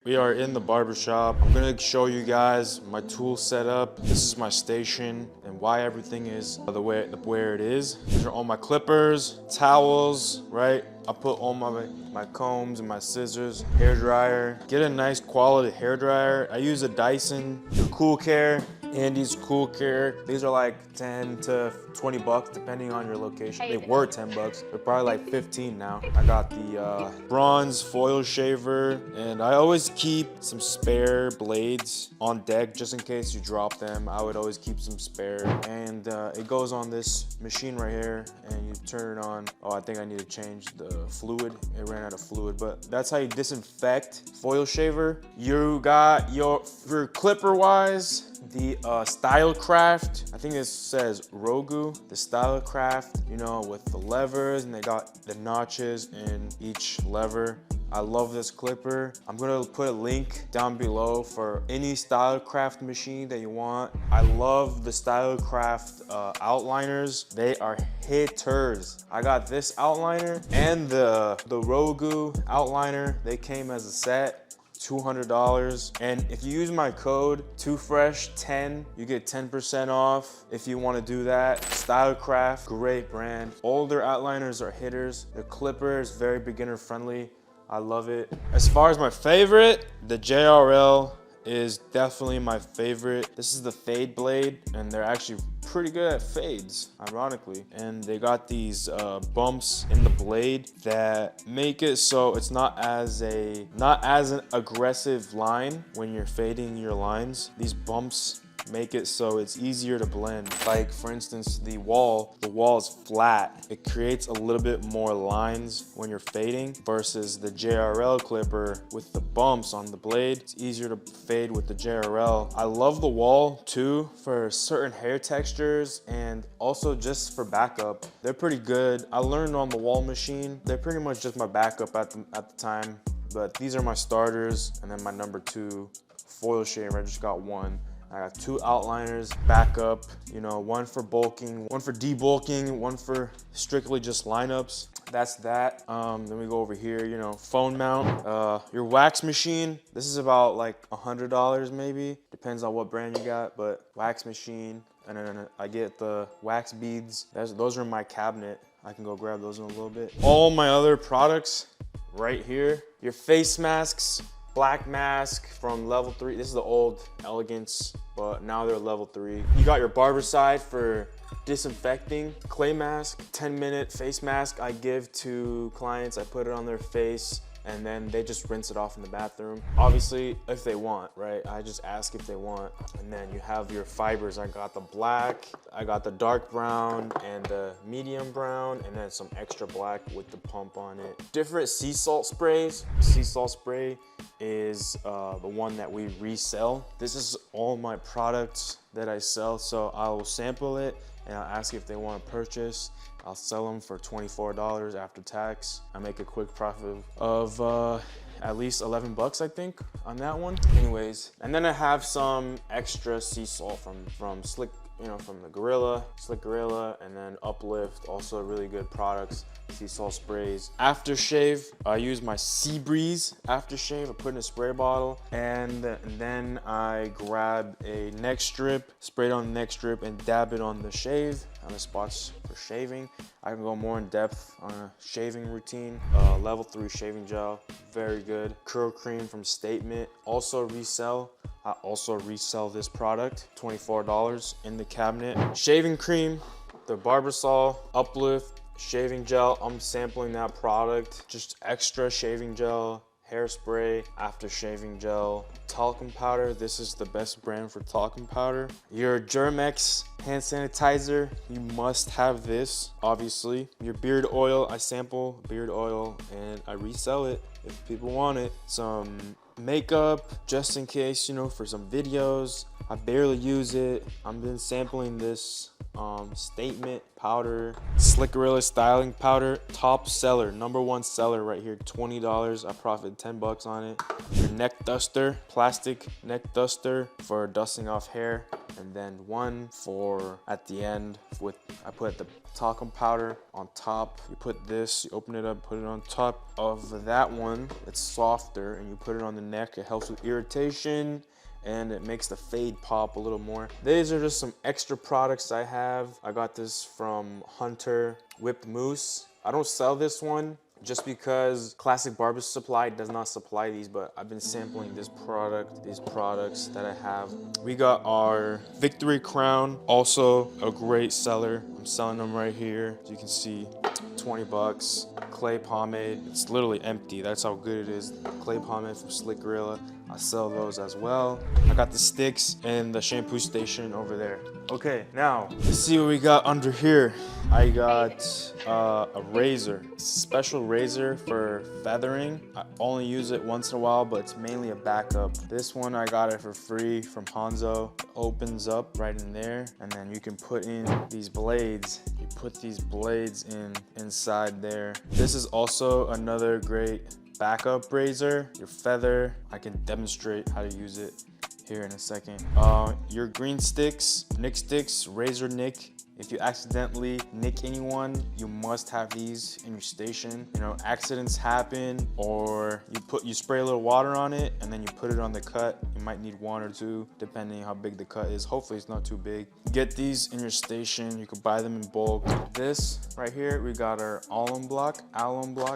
We are in the barber shop. I'm gonna show you guys my tool setup. This is my station and why everything is where it is. These are all my clippers, towels, right? I put all my combs and my scissors, hair dryer. Get a nice quality hair dryer. I use a Dyson Cool Care. Andy's Cool Care. These are like 10 to 20 bucks depending on your location. They were 10 bucks. They're probably like 15 now. I got the bronze foil shaver, and I always keep some spare blades on deck just in case you drop them. I would always keep some spare, and it goes on this machine right here, and you turn it on. Oh, I think I need to change the fluid. It ran out of fluid, but that's how you disinfect foil shaver. You got your clipper wise, the Stylecraft. I think this says Rogu. The Stylecraft, you know, with the levers, and they got the notches in each lever. I love this clipper. I'm gonna put a link down below for any Stylecraft machine that you want. I love the Stylecraft outliners. They are hitters. I got this outliner and the Rogu outliner. They came as a set. $200, and if you use my code TooFresh10, you get 10% off if you want to do that. Stylecraft, great brand. All their outliners are hitters. The clipper is very beginner friendly. I love it. As far as my favorite, the JRL is definitely my favorite. This is the fade blade, and they're actually pretty good at fades, ironically. And they got these bumps in the blade that make it so it's not as an aggressive line when you're fading your lines. These bumps make it so it's easier to blend. Like for instance, the wall is flat. It creates a little bit more lines when you're fading versus the JRL clipper with the bumps on the blade. It's easier to fade with the JRL. I love the wall too for certain hair textures and also just for backup. They're pretty good. I learned on the wall machine. They're pretty much just my backup at the time, but these are my starters, and then my number 2 foil shaver. I just got one. I got 2 outliners, backup, you know, one for bulking, one for debulking, one for strictly just lineups. That's that. Then we go over here, you know, phone mount, your wax machine. This is about like $100 maybe, depends on what brand you got, but wax machine. And then I get the wax beads. Those are in my cabinet. I can go grab those in a little bit. All my other products right here. Your face masks. Black mask from level 3. This is the old Elegance, but now they're level 3. You got your barber side for disinfecting. Clay mask, 10-minute face mask I give to clients. I put it on their face, and then they just rinse it off in the bathroom. Obviously, if they want, right? I just ask if they want. And then you have your fibers. I got the black, I got the dark brown and the medium brown, and then some extra black with the pump on it. Different sea salt sprays. Sea salt spray is the one that we resell. This is all my products that I sell, so I will sample it and I'll ask if they want to purchase. I'll sell them for $24 after tax. I make a quick profit of at least 11 bucks, I think, on that one. Anyways, and then I have some extra sea salt from Slick, you know, from the Slick Gorilla, and then Uplift, also really good products. Sea salt sprays. Aftershave, I use my Sea Breeze aftershave. I put in a spray bottle, and then I grab a neck strip, spray it on the neck strip, and dab it on the shave, on the spots for shaving. I can go more in depth on a shaving routine. Level 3 shaving gel, very good. Curl cream from Statement, also resell. I also resell this product, $24 in the cabinet. Shaving cream, the Barbasol, Uplift, shaving gel. I'm sampling that product. Just extra shaving gel, hairspray, after shaving gel, talcum powder. This is the best brand for talcum powder. Your Germex hand sanitizer, you must have this, obviously. Your beard oil, I sample beard oil and I resell it if people want it. Some makeup, just in case, you know, for some videos. I barely use it. I've been sampling this statement powder, Slick Gorilla styling powder, top seller, #1 seller right here, $20. I profited 10 bucks on it. Your neck duster, plastic neck duster for dusting off hair, and then one for at the end with, I put the talcum powder on top. You put this, you open it up, put it on top of that one. It's softer, and you put it on the neck. It helps with irritation, and it makes the fade pop a little more. These are just some extra products I have. I got this from Hunter Whipped Mousse. I don't sell this one just because Classic Barbers Supply does not supply these, but I've been sampling this product, these products that I have. We got our Victory Crown, also a great seller. I'm selling them right here. As you can see, 20 bucks. Clay pomade, it's literally empty. That's how good it is. Clay pomade from Slick Gorilla. I sell those as well. I got the sticks and the shampoo station over there. Okay, now let's see what we got under here. I got a razor, it's a special razor for feathering. I only use it once in a while, but it's mainly a backup. This one I got it for free from Hanzo. It opens up right in there, and then you can put in these blades. You put these blades inside there. This is also another great backup razor. Your feather, I can demonstrate how to use it here in a second. Your green sticks, nick sticks, razor nick. If you accidentally nick anyone, you must have these in your station. You know, accidents happen, or you spray a little water on it and then you put it on the cut. You might need 1 or 2, depending how big the cut is. Hopefully it's not too big. Get these in your station. You can buy them in bulk. This right here, we got our alum block,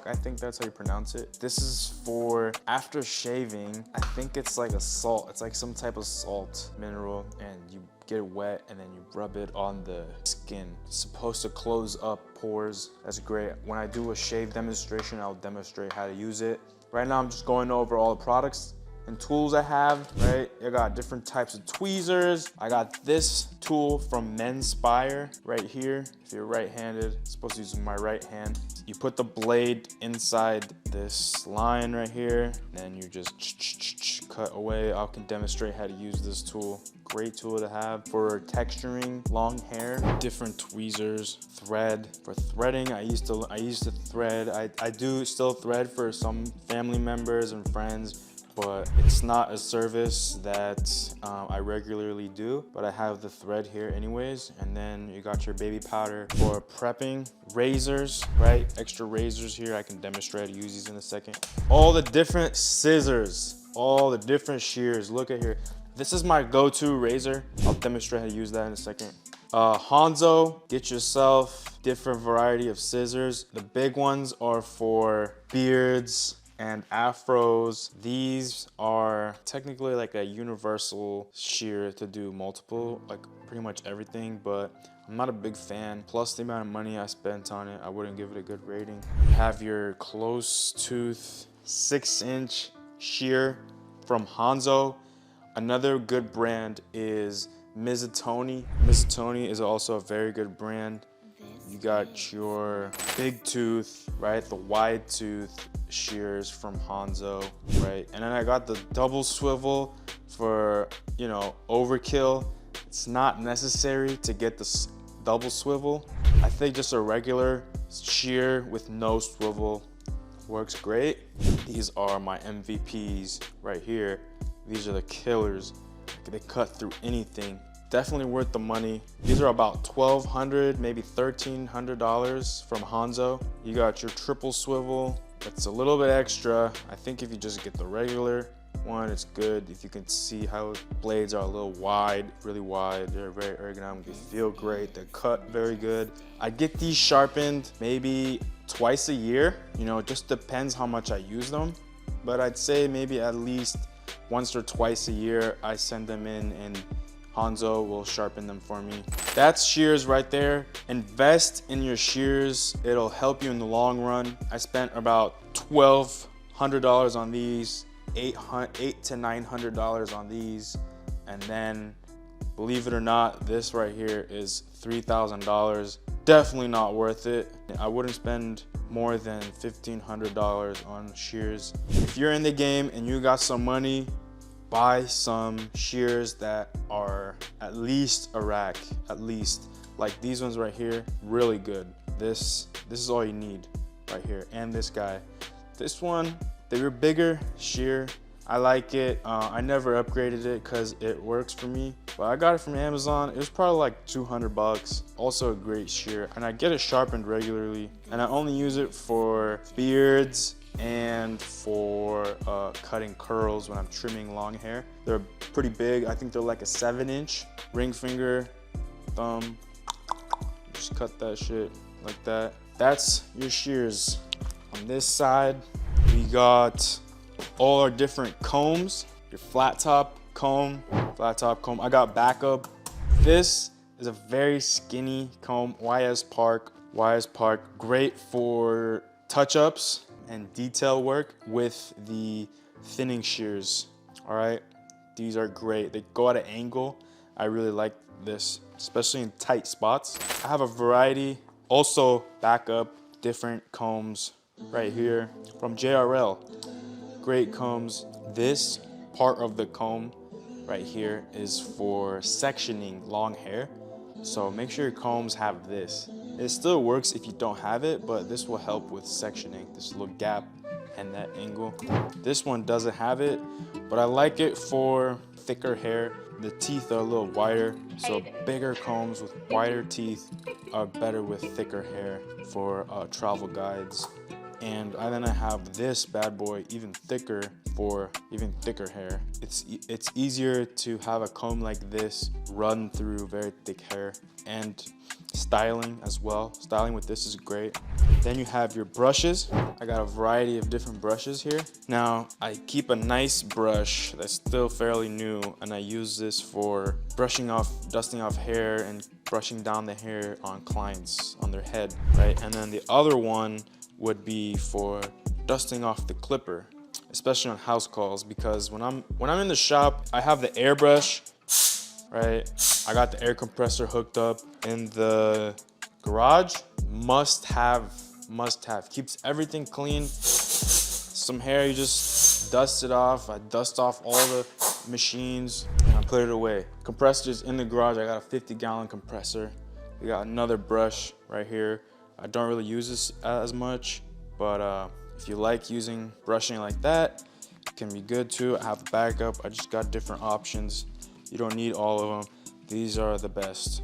I think that's how you pronounce it. This is for after shaving. I think it's like a salt. It's like some type of salt mineral, and you get it wet and then you rub it on the skin. It's supposed to close up pores. That's great. When I do a shave demonstration, I'll demonstrate how to use it. Right now I'm just going over all the products and tools I have, right? I got different types of tweezers. I got this tool from Menspire right here. If you're right-handed, I'm supposed to use my right hand. You put the blade inside this line right here, and then you just cut away. I can demonstrate how to use this tool. Great tool to have for texturing long hair. Different tweezers, thread. For threading, I used to thread. I do still thread for some family members and friends, but it's not a service that I regularly do, but I have the thread here anyways. And then you got your baby powder for prepping. Razors, right? Extra razors here. I can demonstrate how to use these in a second. All the different scissors, all the different shears. Look at here. This is my go-to razor. I'll demonstrate how to use that in a second. Hanzo, get yourself different variety of scissors. The big ones are for beards and afros. These are technically like a universal shear to do multiple, like pretty much everything, but I'm not a big fan. Plus the amount of money I spent on it, I wouldn't give it a good rating. You have your close tooth 6-inch shear from Hanzo. Another good brand is Mizutoni. Mizutoni is also a very good brand. You got your big tooth, right? The wide tooth shears from Hanzo, right? And then I got the double swivel for, you know, overkill. It's not necessary to get this double swivel. I think just a regular shear with no swivel works great. These are my MVPs right here. These are the killers. They cut through anything. Definitely worth the money. These are about $1,200, maybe $1,300 from Hanzo. You got your triple swivel. It's a little bit extra. I think if you just get the regular one, it's good. If you can see how blades are a little wide, really wide. They're very ergonomic. They feel great. They cut very good. I get these sharpened maybe twice a year. You know, it just depends how much I use them. But I'd say maybe at least once or twice a year, I send them in and Hanzo will sharpen them for me. That's shears right there. Invest in your shears. It'll help you in the long run. I spent about $1,200 on these, $800 to $900 on these. And then, believe it or not, this right here is $3,000. Definitely not worth it. I wouldn't spend more than $1,500 on shears. If you're in the game and you got some money, buy some shears that are at least a rack, at least. Like these ones right here, really good. This is all you need right here. And this guy. This one, they were bigger shear. I like it. I never upgraded it because it works for me. But I got it from Amazon. It was probably like 200 bucks. Also a great shear. And I get it sharpened regularly. And I only use it for beards and for cutting curls when I'm trimming long hair. They're pretty big. I think they're like a 7-inch. Ring finger, thumb. Just cut that shit like that. That's your shears. On this side, we got all our different combs. Your flat top comb, flat top comb. I got backup. This is a very skinny comb, YS Park. Great for touch-ups and detail work with the thinning shears. All right, these are great. They go at an angle. I really like this, especially in tight spots. I have a variety. Also backup, different combs right here from JRL. Great combs. This part of the comb right here is for sectioning long hair. So make sure your combs have this. It still works if you don't have it, but this will help with sectioning, this little gap and that angle. This one doesn't have it, but I like it for thicker hair. The teeth are a little wider, so bigger combs with wider teeth are better with thicker hair for travel guides. And then I have this bad boy, even thicker, for even thicker hair. It's easier to have a comb like this run through very thick hair, and styling as well. Styling with this is great. Then you have your brushes. I got a variety of different brushes here. Now, I keep a nice brush that's still fairly new, and I use this for brushing off, dusting off hair and brushing down the hair on clients, on their head, right? And then the other one would be for dusting off the clipper, especially on house calls, because when I'm in the shop, I have the airbrush, right? I got the air compressor hooked up in the garage. Must have. Keeps everything clean. Some hair, you just dust it off. I dust off all the machines and I put it away. Compressor's in the garage. I got a 50-gallon compressor. We got another brush right here. I don't really use this as much, but if you like using brushing like that, it can be good too. I have a backup. I just got different options. You don't need all of them. These are the best.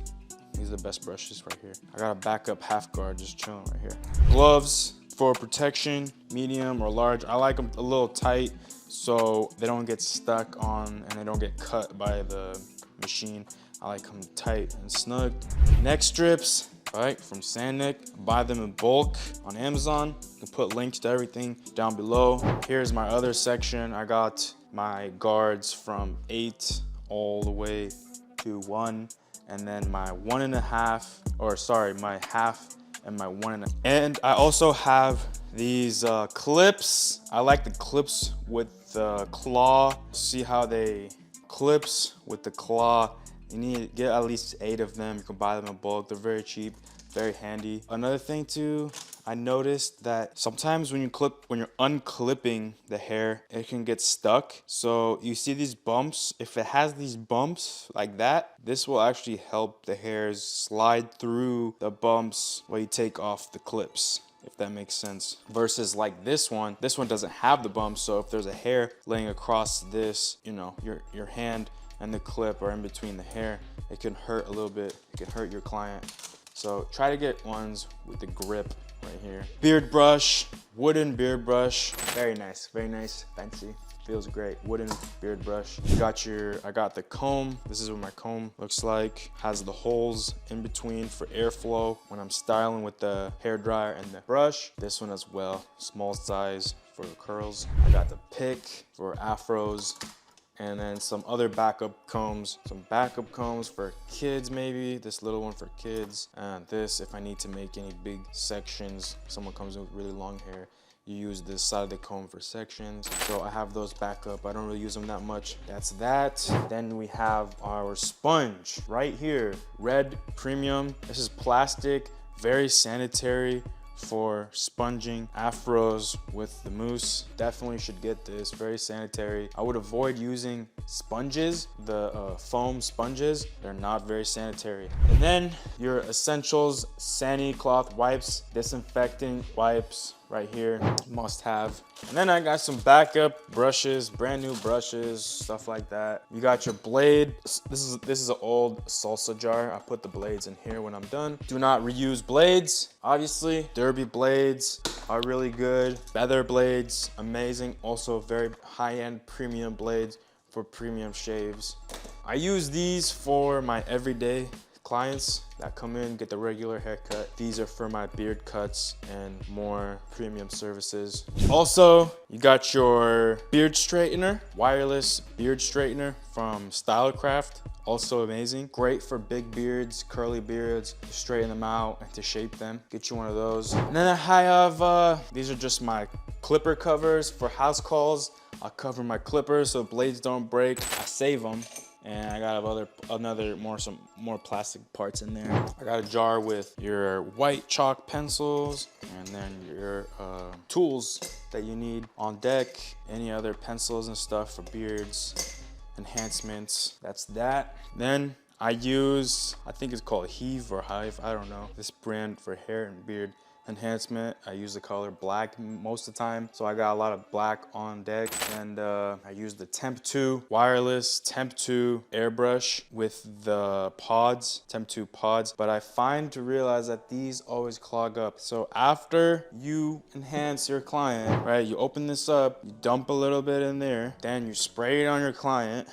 These are the best brushes right here. I got a backup half guard just chilling right here. Gloves for protection, medium or large. I like them a little tight so they don't get stuck on and they don't get cut by the machine. I like them tight and snug. Neck strips, right, from Sandnick. Buy them in bulk on Amazon. You can put links to everything down below. Here's my other section. I got my guards from 8 all the way to 1, and then my 1.5, or sorry, my half and my 1.5. And I also have these clips. I like the clips with the claw. See how they clips with the claw. You need to get at least 8 of them. You can buy them in bulk. They're very cheap, very handy. Another thing too, I noticed that sometimes when you're unclipping the hair, it can get stuck. So you see these bumps. If it has these bumps like that, this will actually help the hairs slide through the bumps while you take off the clips, if that makes sense. Versus like this one doesn't have the bumps. So if there's a hair laying across this, you know, your hand and the clip are in between the hair, it can hurt a little bit. It can hurt your client. So try to get ones with the grip right here. Beard brush, wooden beard brush. Very nice, fancy. Feels great. Wooden beard brush. I got the comb. This is what my comb looks like. Has the holes in between for airflow when I'm styling with the hair dryer and the brush. This one as well, small size for the curls. I got the pick for afros. And then some other backup combs. Some backup combs for kids maybe. This little one for kids. And this if I need to make any big sections. Someone comes in with really long hair. You use this side of the comb for sections. So I have those backup. I don't really use them that much. That's that. Then we have our sponge right here. Red Premium. This is plastic, very sanitary for sponging afros with the mousse. Definitely should get this, very sanitary. I would avoid using sponges, the foam sponges. They're not very sanitary. And then your essentials, Sani cloth wipes, disinfecting wipes, right here, must have. And then I got some backup brushes, brand new brushes, stuff like that. You got your blade. This is an old salsa jar. I put the blades in here when I'm done. Do not reuse blades. Obviously, derby blades are really good. Feather blades, amazing. Also very high-end premium blades for premium shaves. I use these for my everyday clients that come in, get the regular haircut. These are for my beard cuts and more premium services. Also, you got your beard straightener, wireless beard straightener from Stylecraft. Also amazing, great for big beards, curly beards, to straighten them out and to shape them. Get you one of those. And then I have, these are just my clipper covers for house calls. I'll cover my clippers so blades don't break. I save them. And I got some more plastic parts in there. I got a jar with your white chalk pencils and then your tools that you need on deck. Any other pencils and stuff for beards, enhancements. That's that. Then I use, I think it's called Heave or Hive, I don't know. This brand for hair and beard enhancement. I use the color black most of the time, so I got a lot of black on deck. And I use the Temp 2 wireless Temp 2 airbrush with the pods, Temp 2 pods, but I find to realize that these always clog up. So after you enhance your client, right, you open this up, you dump a little bit in there, then you spray it on your client.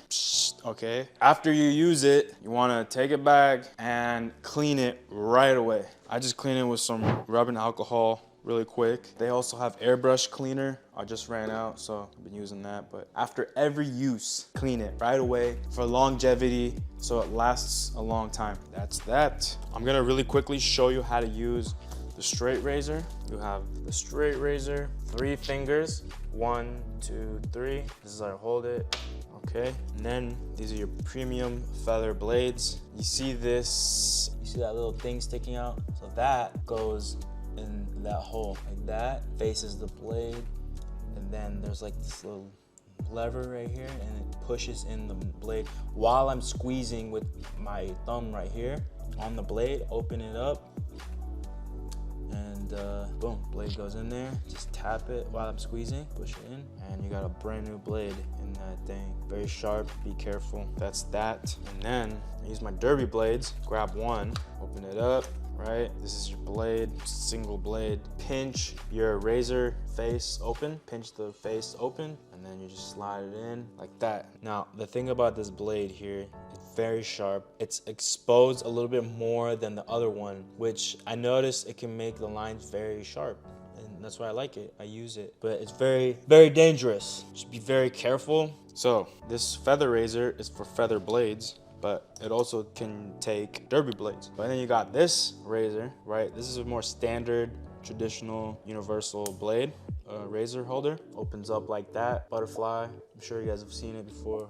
Okay, after you use it, you want to take it back and clean it right away. I just clean it with some rubbing alcohol really quick. They also have airbrush cleaner. I just ran out, so I've been using that. But after every use, clean it right away for longevity, so it lasts a long time. That's that. I'm gonna really quickly show you how to use the straight razor. You have the straight razor, 3 fingers, 1, 2, 3. This is how I hold it. Okay, and then these are your premium feather blades. You see this, you see that little thing sticking out? So that goes in that hole, like that, faces the blade, and then there's like this little lever right here, and it pushes in the blade while I'm squeezing with my thumb right here on the blade. Open it up, and boom, blade goes in there. Just tap it while I'm squeezing, push it in, and you got a brand new blade in that thing. Very sharp, be careful. That's that. And then I use my derby blades. Grab one, open it up, right? This is your blade, single blade. Pinch your razor face open, pinch the face open, and then you just slide it in like that. Now, the thing about this blade here, it's very sharp. It's exposed a little bit more than the other one, which I noticed it can make the lines very sharp. And that's why I like it, I use it. But it's very, very dangerous. Just be very careful. So this feather razor is for feather blades, but it also can take derby blades. But then you got this razor, right? This is a more standard, traditional, universal blade. Razor holder opens up like that, butterfly. I'm sure you guys have seen it before.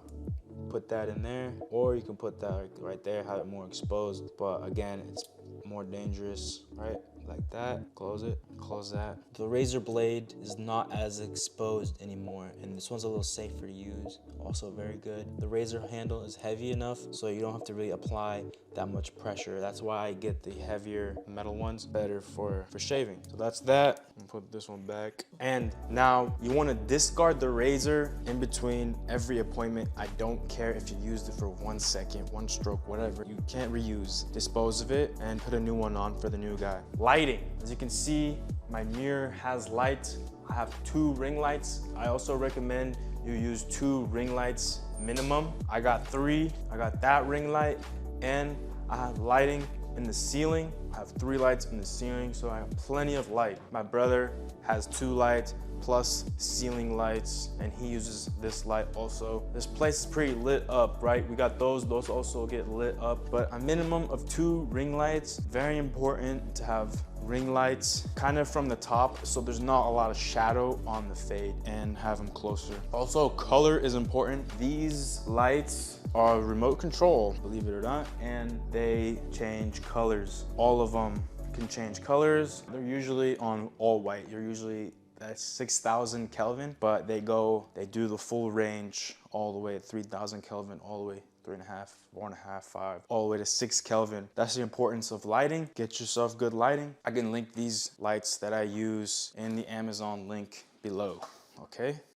Put that in there, or you can put that right there, have it more exposed. But again, it's more dangerous, right? Like that, close it, close that. The razor blade is not as exposed anymore, and this one's a little safer to use. Also very good. The razor handle is heavy enough so you don't have to really apply that much pressure. That's why I get the heavier metal ones, better for shaving. So that's that. I'll put this one back. And now you want to discard the razor in between every appointment. I don't care if you used it for 1 second, 1 stroke, whatever. You can't reuse. Dispose of it and put a new one on for the new guy. Lighting. As you can see, my mirror has lights. I have 2 ring lights. I also recommend you use 2 ring lights minimum. I got 3. I got that ring light, and I have lighting in the ceiling. I have 3 lights in the ceiling, so I have plenty of light. My brother has 2 lights plus ceiling lights, and he uses this light also. This place is pretty lit up, right? We got those also get lit up, but a minimum of 2 ring lights. Very important to have ring lights kind of from the top so there's not a lot of shadow on the fade, and have them closer. Also, color is important. These lights are remote control, believe it or not, and they change colors. All of them can change colors. They're usually on all white. That's 6,000 Kelvin, but they do the full range all the way at 3,000 Kelvin, all the way 3.5, 4.5, 5, all the way to 6 Kelvin. That's the importance of lighting. Get yourself good lighting. I can link these lights that I use in the Amazon link below, okay?